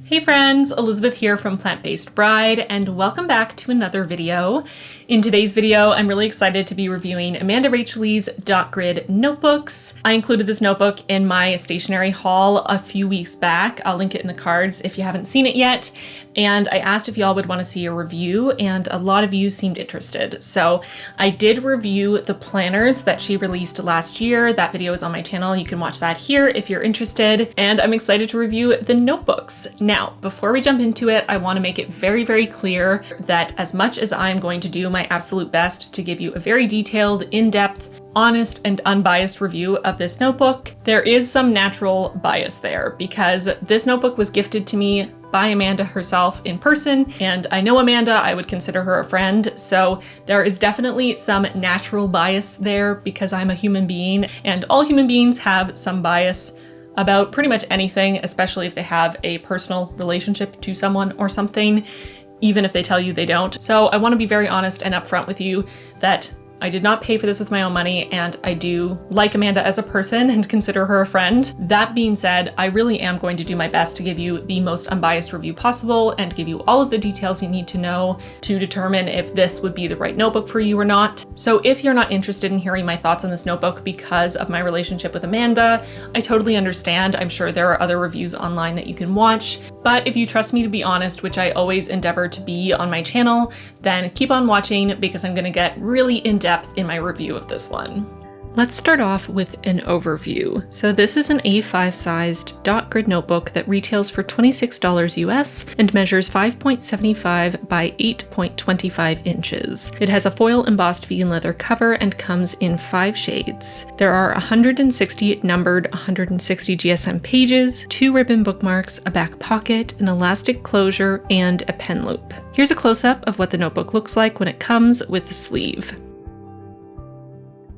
Hey friends, Elizabeth here from Plant-Based Bride, and welcome back to another video. In today's video, I'm really excited to be reviewing Amanda Rach Lee's dot grid notebooks. I included this notebook in my stationery haul a few weeks back. I'll link it in the cards if you haven't seen it yet. And I asked if y'all would want to see a review, and a lot of you seemed interested. So I did review the planners that she released last year. That video is on my channel. You can watch that here if you're interested. And I'm excited to review the notebooks. Now, before we jump into it, I want to make it very, very clear that as much as I'm going to do my absolute best to give you a very detailed, in-depth, honest, and unbiased review of this notebook, there is some natural bias there because this notebook was gifted to me by Amanda herself in person, and I know Amanda, I would consider her a friend, so there is definitely some natural bias there because I'm a human being, and all human beings have some bias about pretty much anything, especially if they have a personal relationship to someone or something, even if they tell you they don't. So I want to be very honest and upfront with you that I did not pay for this with my own money, and I do like Amanda as a person and consider her a friend. That being said, I really am going to do my best to give you the most unbiased review possible and give you all of the details you need to know to determine if this would be the right notebook for you or not. So if you're not interested in hearing my thoughts on this notebook because of my relationship with Amanda, I totally understand. I'm sure there are other reviews online that you can watch, but if you trust me to be honest, which I always endeavor to be on my channel, then keep on watching because I'm gonna get really in-depth in my review of this one. Let's start off with an overview. So this is an A5 sized dot grid notebook that retails for $26 US and measures 5.75 by 8.25 inches. It has a foil embossed vegan leather cover and comes in 5 shades. There are 160 numbered 160 GSM pages, 2 ribbon bookmarks, a back pocket, an elastic closure, and a pen loop. Here's a close-up of what the notebook looks like when it comes with the sleeve.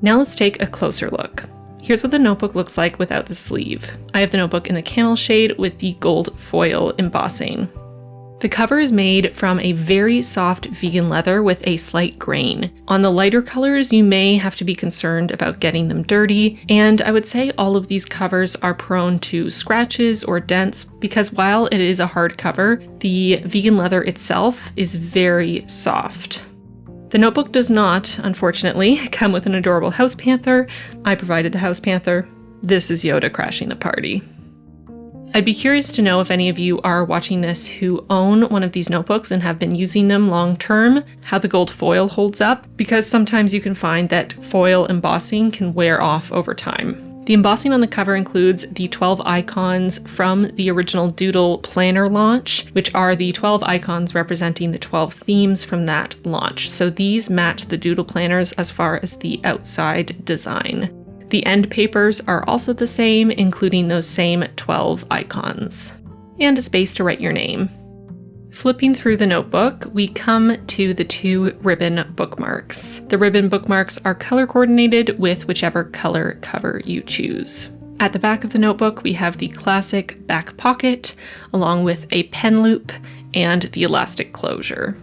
Now let's take a closer look. Here's what the notebook looks like without the sleeve. I have the notebook in the camel shade with the gold foil embossing. The cover is made from a very soft vegan leather with a slight grain. On the lighter colors, you may have to be concerned about getting them dirty, and I would say all of these covers are prone to scratches or dents because while it is a hard cover, the vegan leather itself is very soft. The notebook does not, unfortunately, come with an adorable house panther. I provided the house panther. This is Yoda crashing the party. I'd be curious to know if any of you are watching this who own one of these notebooks and have been using them long term, how the gold foil holds up, because sometimes you can find that foil embossing can wear off over time. The embossing on the cover includes the 12 icons from the original Doodle planner launch, which are the 12 icons representing the 12 themes from that launch. So these match the Doodle planners as far as the outside design. The end papers are also the same, including those same 12 icons. And a space to write your name. Flipping through the notebook, we come to the 2 ribbon bookmarks. The ribbon bookmarks are color coordinated with whichever color cover you choose. At the back of the notebook, we have the classic back pocket, along with a pen loop and the elastic closure.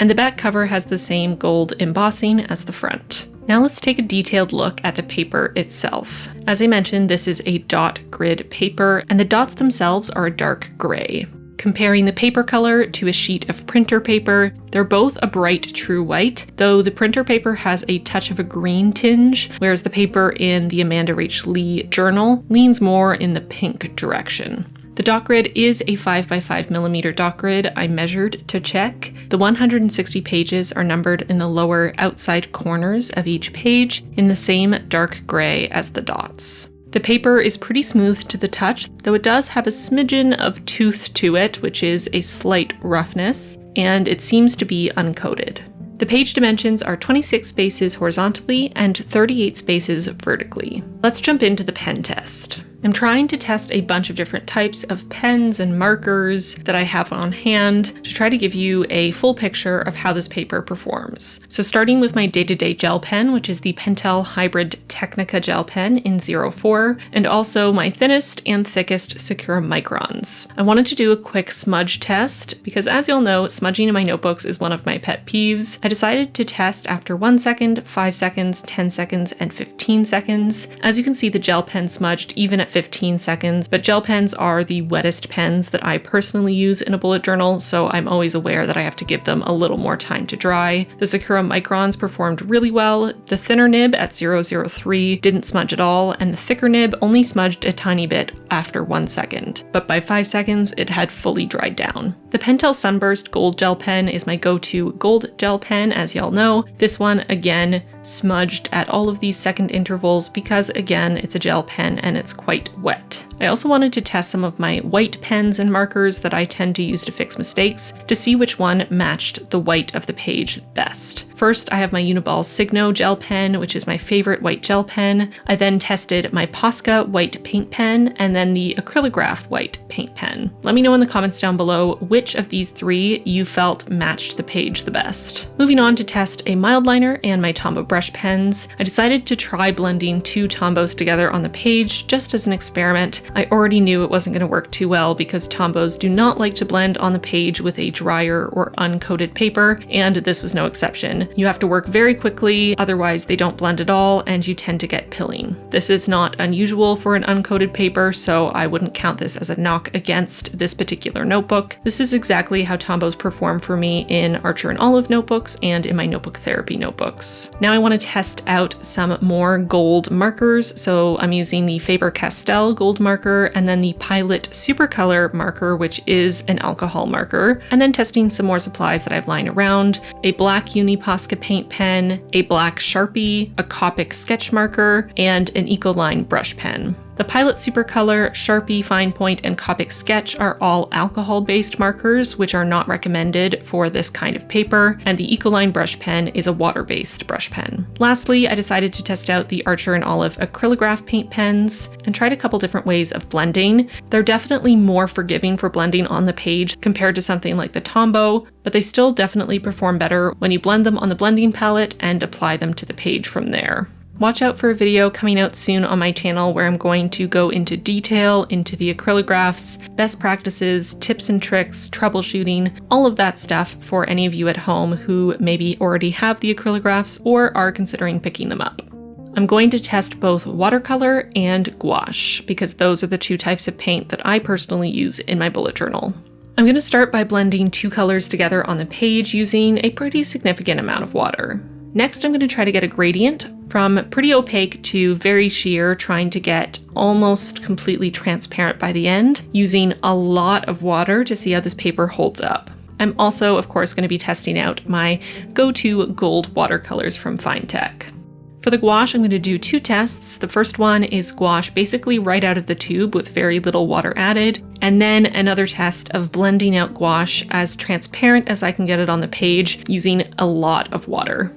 And the back cover has the same gold embossing as the front. Now let's take a detailed look at the paper itself. As I mentioned, this is a dot grid paper, and the dots themselves are a dark gray. Comparing the paper color to a sheet of printer paper, they're both a bright true white, though the printer paper has a touch of a green tinge, whereas the paper in the Amanda Rach Lee journal leans more in the pink direction. The dot grid is a 5x5mm dot grid I measured to check. The 160 pages are numbered in the lower outside corners of each page in the same dark gray as the dots. The paper is pretty smooth to the touch, though it does have a smidgen of tooth to it, which is a slight roughness, and it seems to be uncoated. The page dimensions are 26 spaces horizontally and 38 spaces vertically. Let's jump into the pen test. I'm trying to test a bunch of different types of pens and markers that I have on hand to try to give you a full picture of how this paper performs. So starting with my day-to-day gel pen, which is the Pentel Hybrid Technica gel pen in 04, and also my thinnest and thickest Sakura microns. I wanted to do a quick smudge test because, as you'll know, smudging in my notebooks is one of my pet peeves. I decided to test after 1 second, 5 seconds, 10 seconds, and 15 seconds. As you can see, the gel pen smudged even at 15 seconds, but gel pens are the wettest pens that I personally use in a bullet journal, so I'm always aware that I have to give them a little more time to dry. The Sakura Microns performed really well. The thinner nib at 003 didn't smudge at all, and the thicker nib only smudged a tiny bit after 1 second, but by 5 seconds it had fully dried down. The Pentel Sunburst Gold Gel Pen is my go-to gold gel pen, as y'all know. This one, again, smudged at all of these second intervals because, again, it's a gel pen and it's quite wet. I also wanted to test some of my white pens and markers that I tend to use to fix mistakes to see which one matched the white of the page best. First, I have my Uniball Signo gel pen, which is my favorite white gel pen. I then tested my Posca white paint pen and then the Acrylograph white paint pen. Let me know in the comments down below which of these three you felt matched the page the best. Moving on to test a mild liner and my Tombow brush pens. I decided to try blending 2 Tombows together on the page just as an experiment. I already knew it wasn't going to work too well because Tombows do not like to blend on the page with a drier or uncoated paper, and this was no exception. You have to work very quickly, otherwise they don't blend at all and you tend to get pilling. This is not unusual for an uncoated paper, so I wouldn't count this as a knock against this particular notebook. This is exactly how Tombows perform for me in Archer and Olive notebooks and in my notebook therapy notebooks. Now I want to test out some more gold markers, so I'm using the Faber-Castell gold marker and then the Pilot Supercolor marker, which is an alcohol marker, and then testing some more supplies that I've lying around: a black Uni Posca paint pen, a black Sharpie, a Copic sketch marker, and an Ecoline brush pen. The Pilot Supercolor, Sharpie, Fine Point, and Copic Sketch are all alcohol-based markers, which are not recommended for this kind of paper, and the Ecoline brush pen is a water-based brush pen. Lastly, I decided to test out the Archer and Olive Acrylograph paint pens and tried a couple different ways of blending. They're definitely more forgiving for blending on the page compared to something like the Tombow, but they still definitely perform better when you blend them on the blending palette and apply them to the page from there. Watch out for a video coming out soon on my channel where I'm going to go into detail into the acrylographs, best practices, tips and tricks, troubleshooting, all of that stuff for any of you at home who maybe already have the acrylographs or are considering picking them up. I'm going to test both watercolor and gouache because those are the 2 types of paint that I personally use in my bullet journal. I'm going to start by blending 2 colors together on the page using a pretty significant amount of water. Next, I'm going to try to get a gradient from pretty opaque to very sheer, trying to get almost completely transparent by the end, using a lot of water to see how this paper holds up. I'm also, of course, going to be testing out my go-to gold watercolors from Finetech. For the gouache, I'm going to do 2 tests. The first one is gouache basically right out of the tube with very little water added, and then another test of blending out gouache as transparent as I can get it on the page using a lot of water.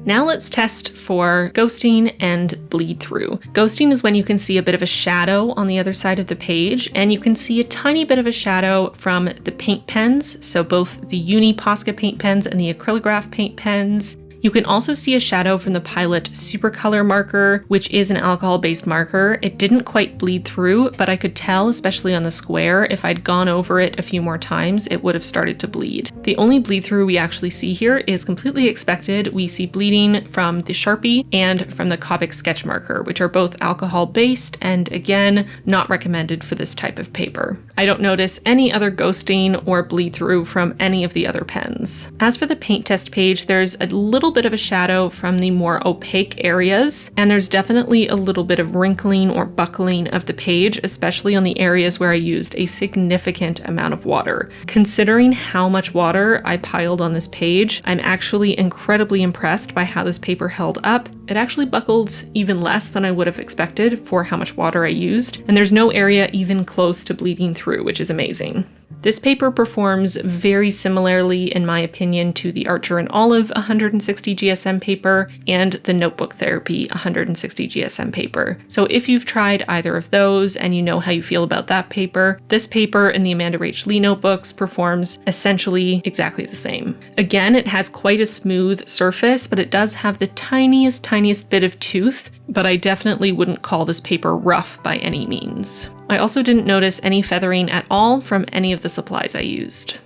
Now let's test for ghosting and bleed through. Ghosting is when you can see a bit of a shadow on the other side of the page, and you can see a tiny bit of a shadow from the paint pens, so both the Uni Posca paint pens and the Acrylograph paint pens. You can also see a shadow from the Pilot Supercolor marker, which is an alcohol-based marker. It didn't quite bleed through, but I could tell, especially on the square, if I'd gone over it a few more times, it would have started to bleed. The only bleed through we actually see here is completely expected. We see bleeding from the Sharpie and from the Copic sketch marker, which are both alcohol-based and, again, not recommended for this type of paper. I don't notice any other ghosting or bleed through from any of the other pens. As for the paint test page, there's a little bit of a shadow from the more opaque areas, and there's definitely a little bit of wrinkling or buckling of the page, especially on the areas where I used a significant amount of water. Considering how much water I piled on this page, I'm actually incredibly impressed by how this paper held up. It actually buckled even less than I would have expected for how much water I used, and there's no area even close to bleeding through, which is amazing. This paper performs very similarly, in my opinion, to the Archer and Olive 160 GSM paper and the Notebook Therapy 160 GSM paper. So if you've tried either of those and you know how you feel about that paper, this paper in the Amanda Rach Lee notebooks performs essentially exactly the same. Again, it has quite a smooth surface, but it does have the tiniest bit of tooth, but I definitely wouldn't call this paper rough by any means. I also didn't notice any feathering at all from any of the supplies I used.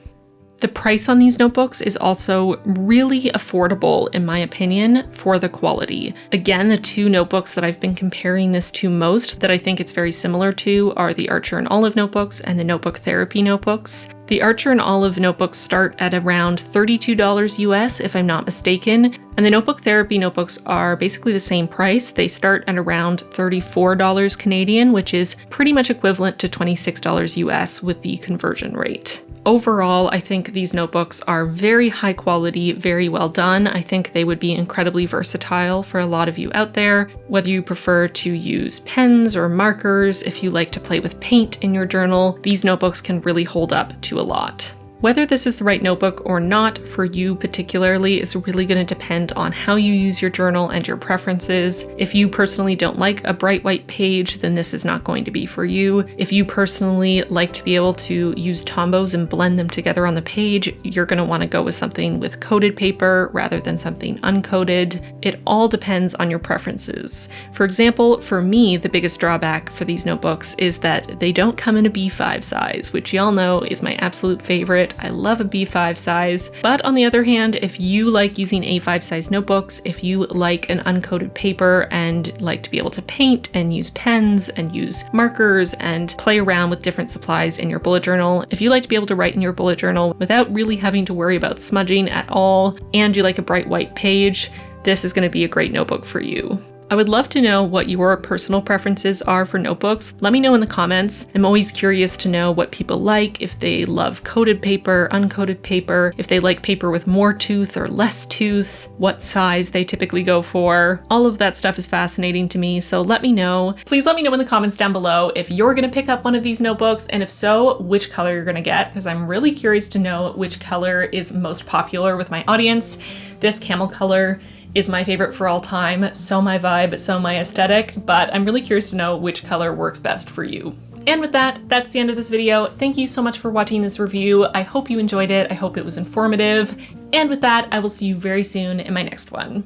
The price on these notebooks is also really affordable, in my opinion, for the quality. Again, the two notebooks that I've been comparing this to most that I think it's very similar to are the Archer and Olive notebooks and the Notebook Therapy notebooks. The Archer and Olive notebooks start at around $32 US, if I'm not mistaken, and the Notebook Therapy notebooks are basically the same price. They start at around $34 Canadian, which is pretty much equivalent to $26 US with the conversion rate. Overall, I think these notebooks are very high quality, very well done. I think they would be incredibly versatile for a lot of you out there, whether you prefer to use pens or markers, if you like to play with paint in your journal, these notebooks can really hold up to a lot. Whether this is the right notebook or not for you particularly is really going to depend on how you use your journal and your preferences. If you personally don't like a bright white page, then this is not going to be for you. If you personally like to be able to use Tombos and blend them together on the page, you're going to want to go with something with coated paper rather than something uncoated. It all depends on your preferences. For example, for me, the biggest drawback for these notebooks is that they don't come in a B5 size, which y'all know is my absolute favorite. I love a B5 size, but on the other hand, if you like using A5 size notebooks, if you like an uncoated paper and like to be able to paint and use pens and use markers and play around with different supplies in your bullet journal, if you like to be able to write in your bullet journal without really having to worry about smudging at all, and you like a bright white page, this is going to be a great notebook for you. I would love to know what your personal preferences are for notebooks. Let me know in the comments. I'm always curious to know what people like, if they love coated paper, uncoated paper, if they like paper with more tooth or less tooth, what size they typically go for. All of that stuff is fascinating to me, so let me know. Please let me know in the comments down below if you're gonna pick up one of these notebooks, and if so, which color you're gonna get, because I'm really curious to know which color is most popular with my audience. This camel color is my favorite for all time, so my vibe, so my aesthetic, but I'm really curious to know which color works best for you. And with that, that's the end of this video. Thank you so much for watching this review. I hope you enjoyed it. I hope it was informative. And with that, I will see you very soon in my next one.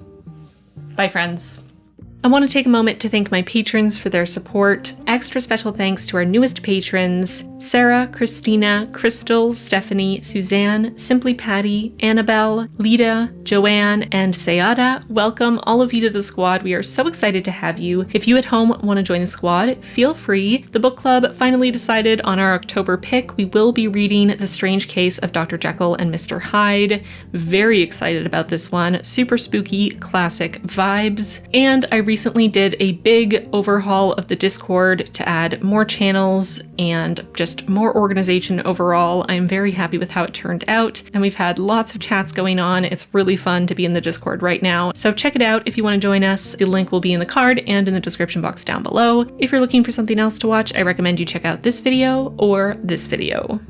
Bye, friends. I want to take a moment to thank my patrons for their support. Extra special thanks to our newest patrons, Sarah, Christina, Crystal, Stephanie, Suzanne, Simply Patty, Annabelle, Lita, Joanne, and Sayada. Welcome all of you to the squad. We are so excited to have you. If you at home want to join the squad, feel free. The book club finally decided on our October pick. We will be reading The Strange Case of Dr. Jekyll and Mr. Hyde. Very excited about this one. Super spooky, classic vibes. And I recently did a big overhaul of the Discord to add more channels and just more organization overall. I'm very happy with how it turned out, and we've had lots of chats going on. It's really fun to be in the Discord right now, so check it out if you want to join us. The link will be in the card and in the description box down below. If you're looking for something else to watch, I recommend you check out this video or this video.